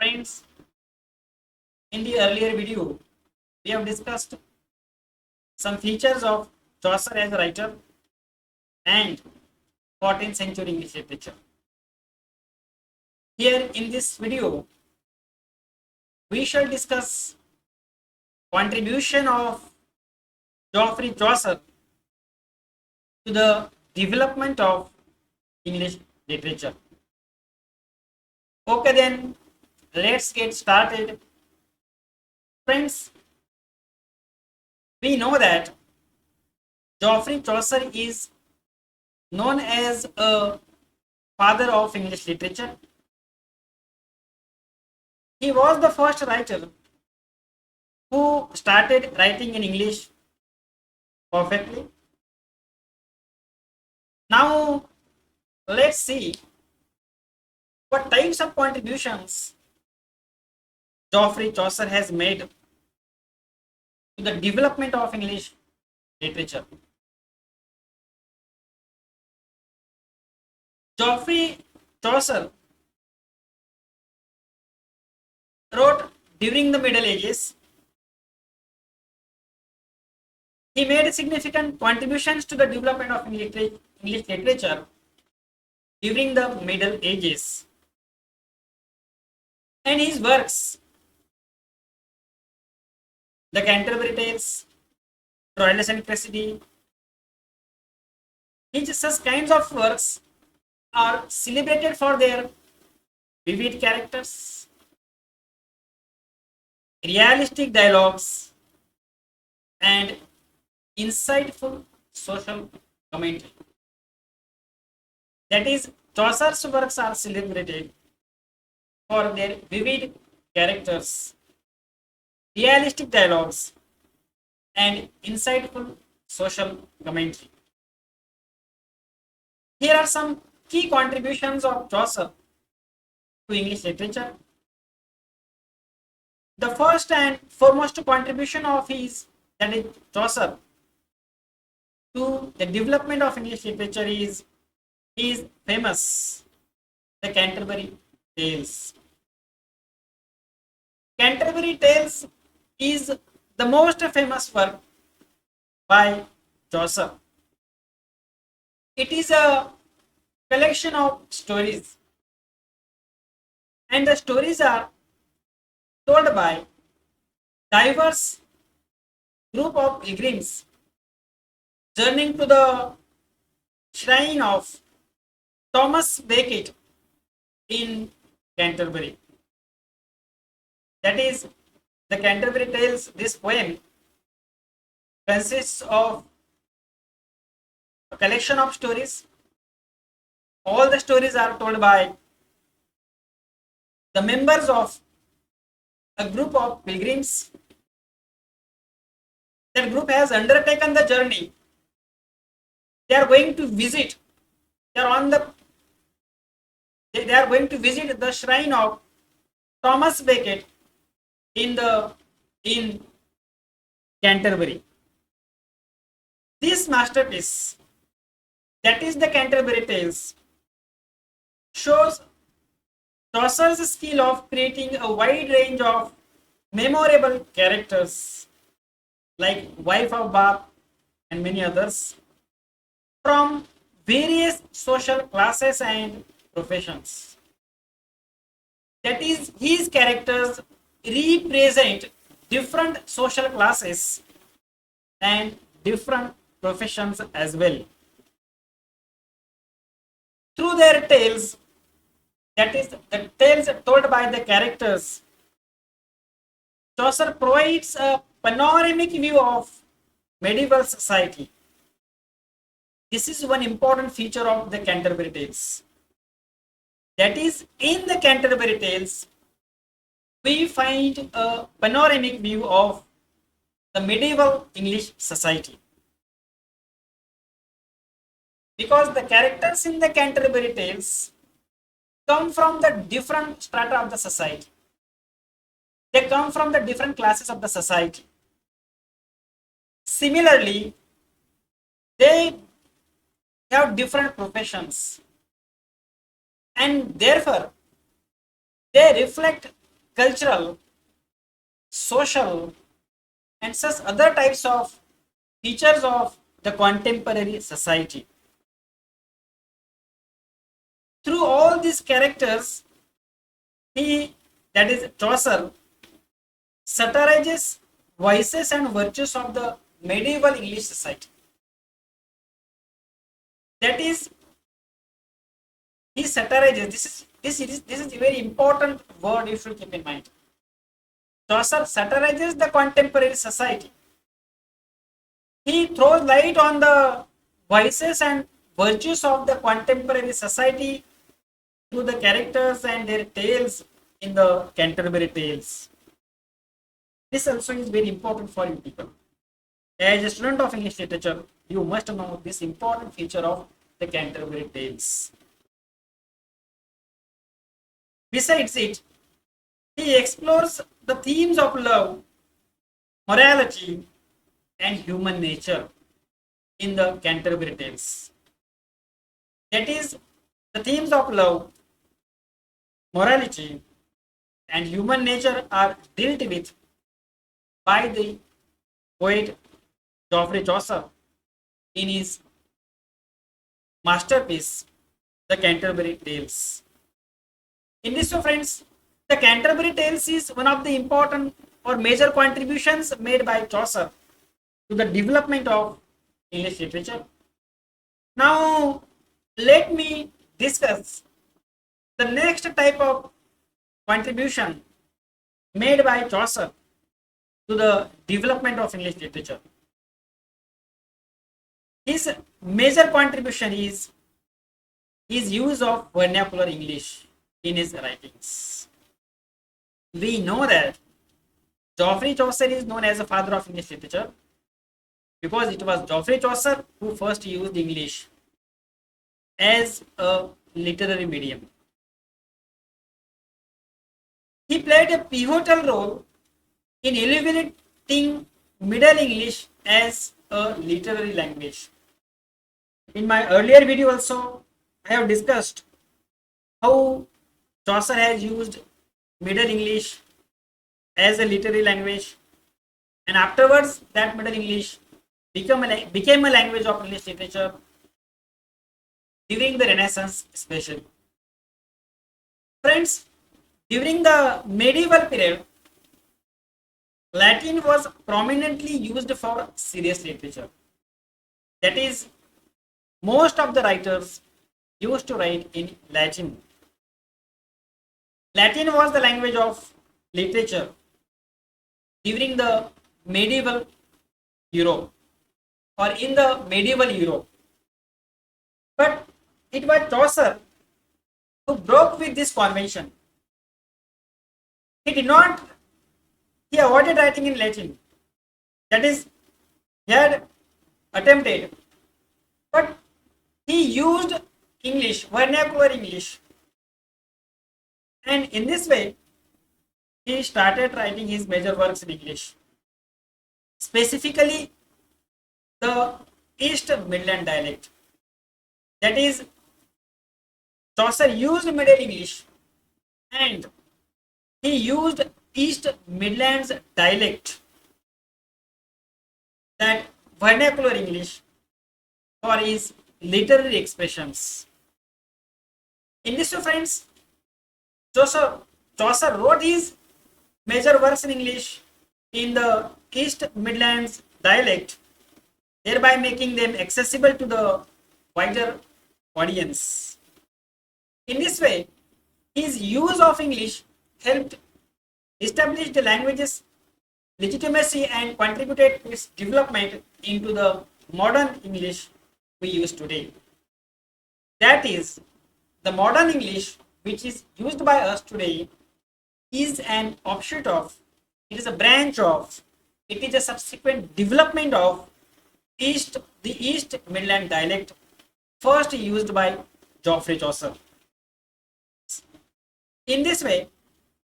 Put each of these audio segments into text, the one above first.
Friends, in the earlier video, we have discussed some features of Chaucer as a writer and 14th century English literature. Here in this video, we shall discuss contribution of Geoffrey Chaucer to the development of English literature. Okay, then let's get started. Friends, we know that Geoffrey Chaucer is known as a father of English literature. He was the first writer who started writing in English perfectly. Now, let's see what types of contributions Geoffrey Chaucer has made to the development of English literature. Geoffrey Chaucer wrote during the Middle Ages. He made significant contributions to the development of English literature during the Middle Ages. And his works, the Canterbury Tales, Troilus and Cressida, such kinds of works are celebrated for their vivid characters, realistic dialogues, and insightful social commentary. That is, Chaucer's works are celebrated for their vivid characters, realistic dialogues, and insightful social commentary. Here are some key contributions of Chaucer to English literature. The first and foremost contribution of his, that is Chaucer, to the development of English literature is famous, the Canterbury Tales. Canterbury Tales is the most famous work by Chaucer. It is a collection of stories, and the stories are told by diverse group of pilgrims journeying to the shrine of Thomas Becket in Canterbury. That is, the Canterbury Tales, this poem consists of a collection of stories. All the stories are told by the members of a group of pilgrims. That group has undertaken the journey. They are going to visit. They are going to visit the shrine of Thomas Becket in Canterbury. This masterpiece, that is the Canterbury Tales, shows Chaucer's skill of creating a wide range of memorable characters like Wife of Bath and many others from various social classes and professions. That is, his characters represent different social classes and different professions as well. Through their tales, that is, the tales told by the characters, Chaucer provides a panoramic view of medieval society. This is one important feature of the Canterbury Tales. That is, in the Canterbury Tales, we find a panoramic view of the medieval English society. Because the characters in the Canterbury Tales come from the different strata of the society. They come from the different classes of the society. Similarly, they have different professions, and therefore they reflect cultural, social, and such other types of features of the contemporary society. Through all these characters, he, that is Chaucer, satirizes vices and virtues of the medieval English society. That is, he satirizes. This is a very important word you should keep in mind. Chaucer satirizes the contemporary society. He throws light on the vices and virtues of the contemporary society through the characters and their tales in the Canterbury Tales. This also is very important for you people. As a student of English literature, you must know this important feature of the Canterbury Tales. Besides it, he explores the themes of love, morality, and human nature in the Canterbury Tales. That is, the themes of love, morality, and human nature are dealt with by the poet Geoffrey Chaucer in his masterpiece, The Canterbury Tales. In this, so friends, the Canterbury Tales is one of the important or major contributions made by Chaucer to the development of English literature. Now, let me discuss the next type of contribution made by Chaucer to the development of English literature. His major contribution is his use of vernacular English in his writings. We know that Geoffrey Chaucer is known as the father of English literature because it was Geoffrey Chaucer who first used English as a literary medium. He played a pivotal role in elevating Middle English as a literary language. In my earlier video also, I have discussed how Chaucer has used Middle English as a literary language, and afterwards that Middle English became a language of English literature during the Renaissance especially. Friends, during the medieval period, Latin was prominently used for serious literature. That is, most of the writers used to write in Latin. Latin was the language of literature during the medieval Europe or in the medieval Europe. But it was Chaucer who broke with this convention. He avoided writing in Latin. That is, he had attempted, but he used English, vernacular English. And in this way, he started writing his major works in English. Specifically, the East Midland dialect. That is, Chaucer used Middle English and he used East Midlands dialect, that vernacular English, for his literary expressions. In this, friends, Chaucer wrote his major works in English in the East Midlands dialect, thereby making them accessible to the wider audience. In this way, his use of English helped establish the language's legitimacy and contributed to its development into the modern English we use today. That is, the modern English which is used by us today is an offshoot of, it is a branch of, it is a subsequent development of the East Midland dialect first used by Geoffrey Chaucer. In this way,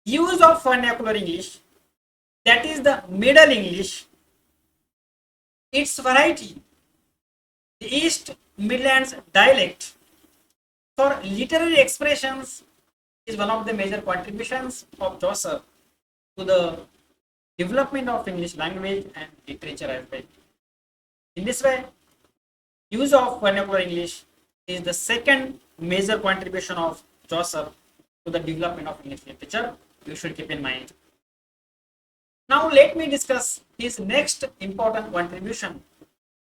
use of vernacular English, that is the Middle English, its variety, the East Midlands dialect, for literary expressions is one of the major contributions of Chaucer to the development of English language and literature as well. In this way, use of vernacular English is the second major contribution of Chaucer to the development of English literature. You should keep in mind. Now let me discuss his next important contribution,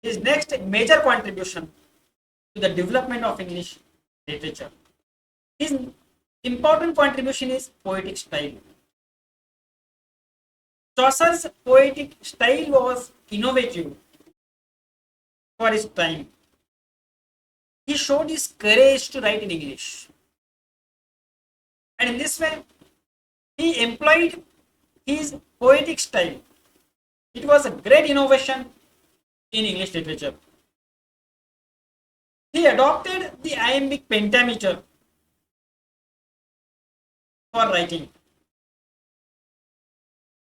his next major contribution to the development of English literature. His important contribution is poetic style. Chaucer's poetic style was innovative for his time. He showed his courage to write in English. And in this way, he employed his poetic style. It was a great innovation in English literature. He adopted the iambic pentameter for writing.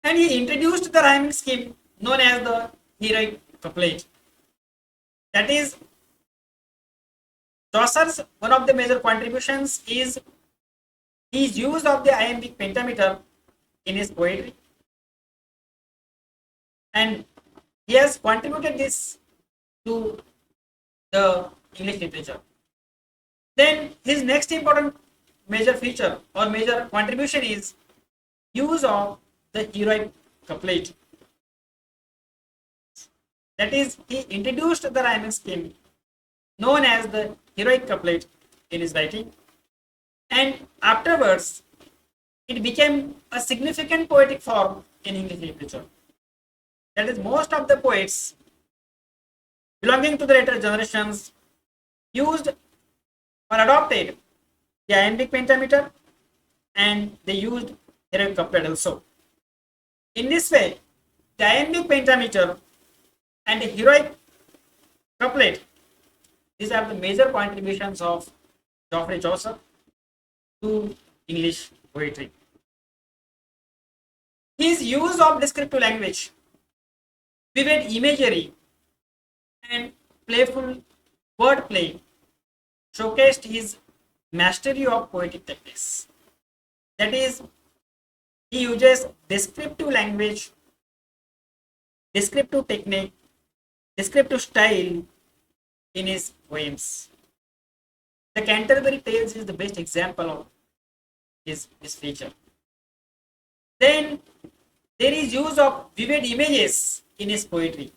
And he introduced the rhyming scheme known as the heroic couplet. That is, Chaucer's one of the major contributions is his use of the iambic pentameter in his poetry, and he has contributed this to the English literature. Then his next important major feature or major contribution is use of the heroic couplet. That is, he introduced the rhyming scheme known as the heroic couplet in his writing, and afterwards it became a significant poetic form in English literature. That is, most of the poets belonging to the later generations used or adopted the iambic pentameter, and they used heroic couplet also. In this way, the iambic pentameter and the heroic couplet, these are the major contributions of Geoffrey Chaucer to English poetry. His use of descriptive language, vivid imagery, and playful wordplay showcased his mastery of poetic techniques. That is, he uses descriptive language, descriptive technique, descriptive style in his poems. The Canterbury Tales is the best example of this feature. Then there is use of vivid images in his poetry.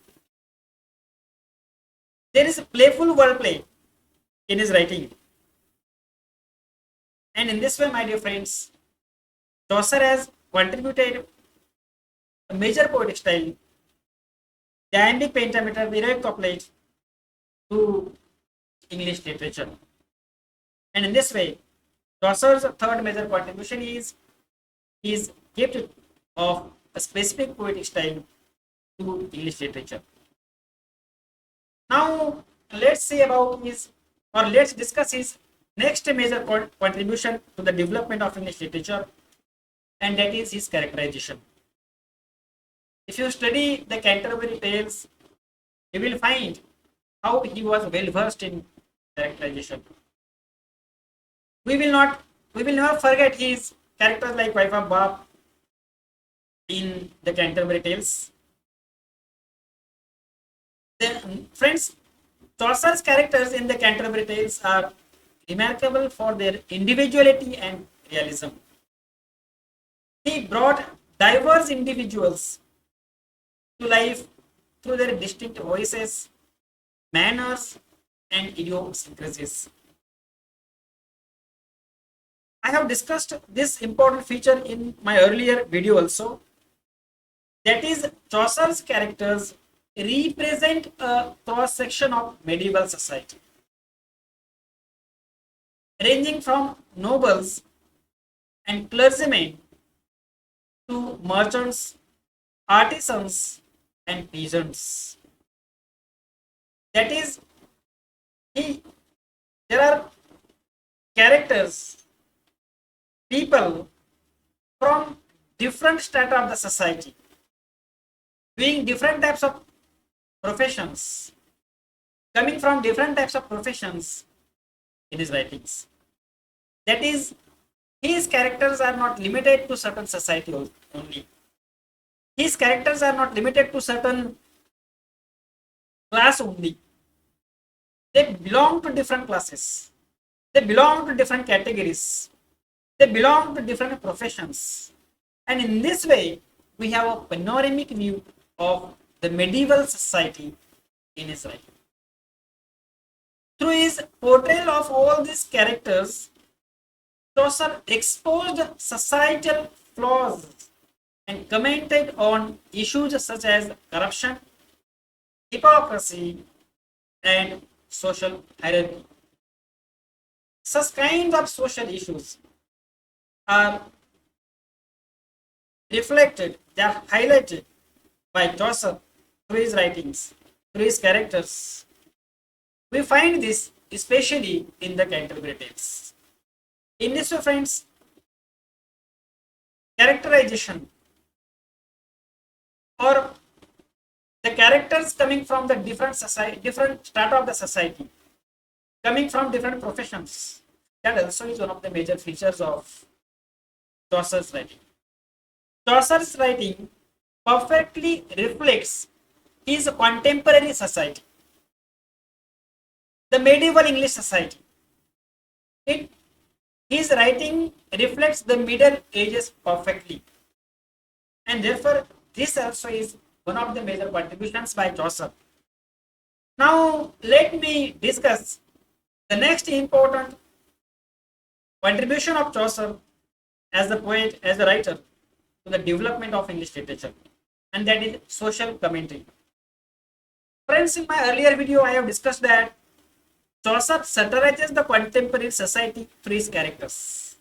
There is playful wordplay in his writing. And in this way, my dear friends, Chaucer has contributed a major poetic style, the iambic pentameter, the heroic couplet, to English literature. And in this way, Chaucer's third major contribution is his gift of a specific poetic style to English literature. Now, let's discuss his next major contribution to the development of English literature, and that is his characterization. If you study the Canterbury Tales, you will find how he was well versed in characterization. We will never forget his characters like Wife of Bob in the Canterbury Tales. Then, friends, Chaucer's characters in the Canterbury Tales are remarkable for their individuality and realism. He brought diverse individuals to life through their distinct voices, manners, and idiosyncrasies. I have discussed this important feature in my earlier video also. That is, Chaucer's characters represent a cross section of medieval society, ranging from nobles and clergymen to merchants, artisans, and peasants. That is, there are characters, people from different strata of the society, doing different types of professions, coming from different types of professions in his writings. That is, His characters are not limited to certain society only. His characters are not limited to certain class only. They belong to different classes. They belong to different categories. They belong to different professions. And in this way, we have a panoramic view of the medieval society in his writing. Through his portrayal of all these characters, Chaucer exposed societal flaws and commented on issues such as corruption, hypocrisy, and social hierarchy. Such kinds of social issues are reflected, they are highlighted by Chaucer through his writings, through his characters. We find this especially in the Canterbury Tales. In this way, friends, characterization or the characters coming from the different society, different strata of the society, coming from different professions, that also is one of the major features of Chaucer's writing. Chaucer's writing perfectly reflects his contemporary society, the medieval English society. His writing reflects the Middle Ages perfectly, and therefore this also is one of the major contributions by Chaucer. Now, let me discuss the next important contribution of Chaucer as a poet, as a writer, to the development of English literature, and that is social commentary. Friends, in my earlier video, I have discussed that Chaucer satirizes the contemporary society through his characters.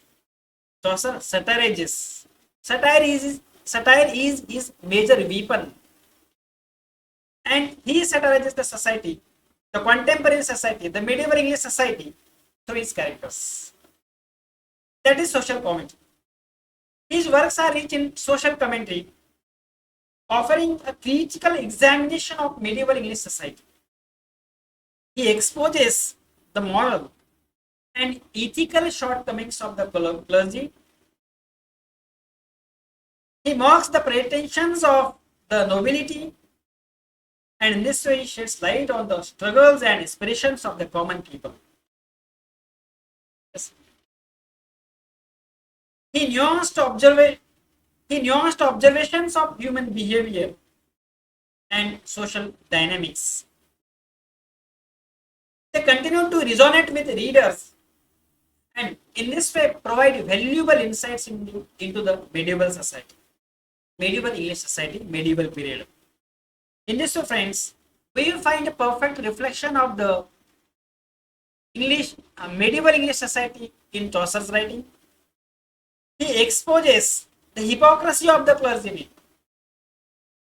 Chaucer satirizes. Satire is his major weapon, and he satirizes the society, the contemporary society, the medieval English society through his characters. That is social commentary. His works are rich in social commentary, offering a critical examination of medieval English society. He exposes the moral and ethical shortcomings of the clergy. He mocks the pretensions of the nobility, and in this way he sheds light on the struggles and aspirations of the common people. Yes. He nuanced observations of human behavior and social dynamics. They continue to resonate with readers, and in this way provide valuable insights into the medieval society, medieval English society, medieval period. In this way, friends, we will find a perfect reflection of the medieval English society in Chaucer's writing. He exposes the hypocrisy of the clergymen.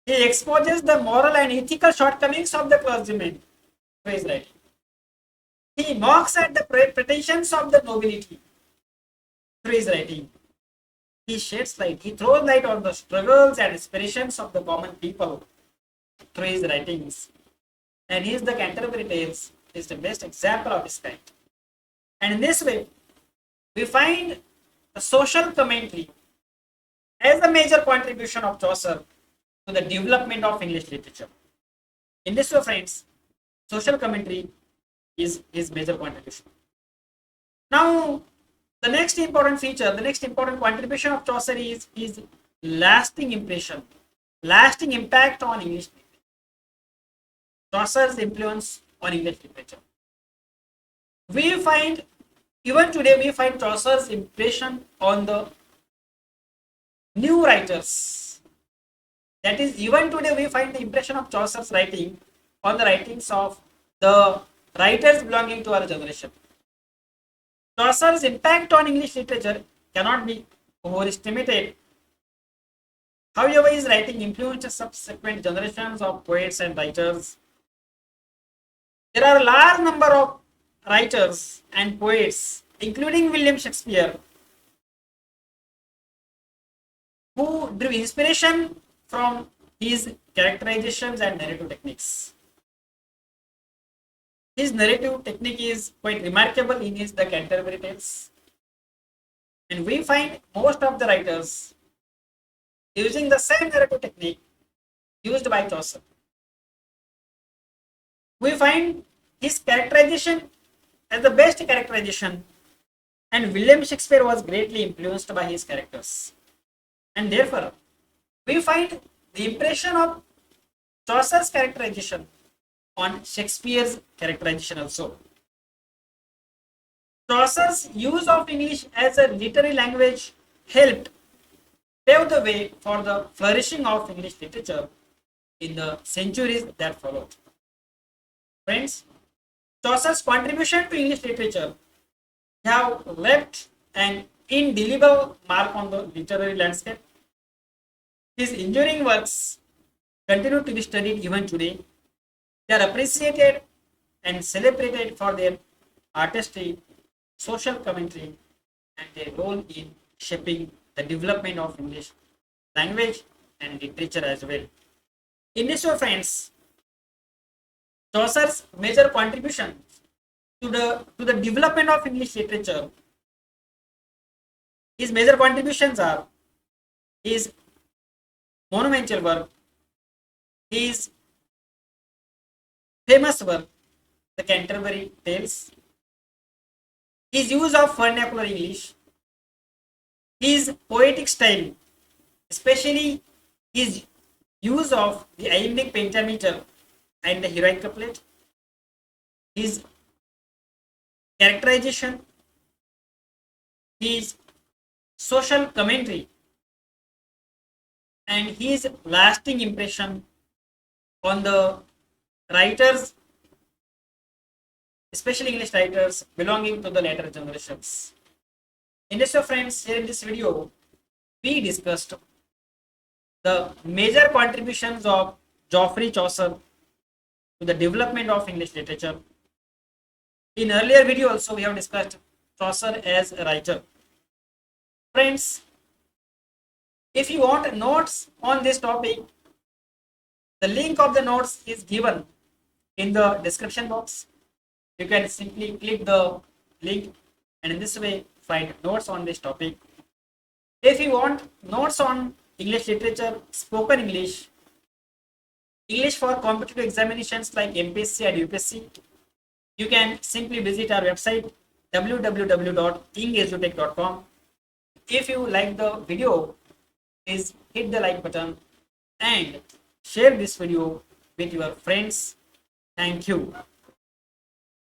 He exposes the moral and ethical shortcomings of the clergymen through his writing. He mocks at the pretensions of the nobility through his writing. He sheds light, he throws light on the struggles and aspirations of the common people through his writings. And his The Canterbury Tales is the best example of this kind. And in this way, we find the social commentary as a major contribution of Chaucer to the development of English literature. In this way, friends, social commentary is his major contribution. Now, the next important feature, the next important contribution of Chaucer is his lasting impression, lasting impact on English literature. Chaucer's influence on English literature. We find, even today, we find Chaucer's impression on the new writers. That is, even today, we find the impression of Chaucer's writing on the writings of the writers belonging to our generation. Chaucer's impact on English literature cannot be overestimated. However, his writing influenced subsequent generations of poets and writers. There are a large number of writers and poets, including William Shakespeare, who drew inspiration from his characterizations and narrative techniques. His narrative technique is quite remarkable in his The Canterbury Tales. And we find most of the writers using the same narrative technique used by Chaucer. We find his characterization as the best characterization, and William Shakespeare was greatly influenced by his characters. And therefore, we find the impression of Chaucer's characterization on Shakespeare's characterization also. Chaucer's use of English as a literary language helped pave the way for the flourishing of English literature in the centuries that followed. Friends, Chaucer's contribution to English literature have left an indelible mark on the literary landscape. His enduring works continue to be studied even today. They are appreciated and celebrated for their artistry, social commentary, and their role in shaping the development of English language and literature as well. In this way, friends, Chaucer's major contribution to the development of English literature, his major contributions are his monumental work, his famous work, the Canterbury Tales, his use of vernacular English, his poetic style, especially his use of the iambic pentameter and the heroic couplet, his characterization, his social commentary, and his lasting impression on the writers, especially English writers belonging to the later generations. In this, friends, here in this video, we discussed the major contributions of Geoffrey Chaucer to the development of English literature. In earlier video also we have discussed Chaucer as a writer. Friends, if you want notes on this topic, the link of the notes is given in the description box. You can simply click the link and in this way find notes on this topic. If you want notes on English literature, spoken English, English for competitive examinations like MPSC and UPSC, you can simply visit our website www.ingeduTech.com. If you like the video, please hit the like button and share this video with your friends. Thank you.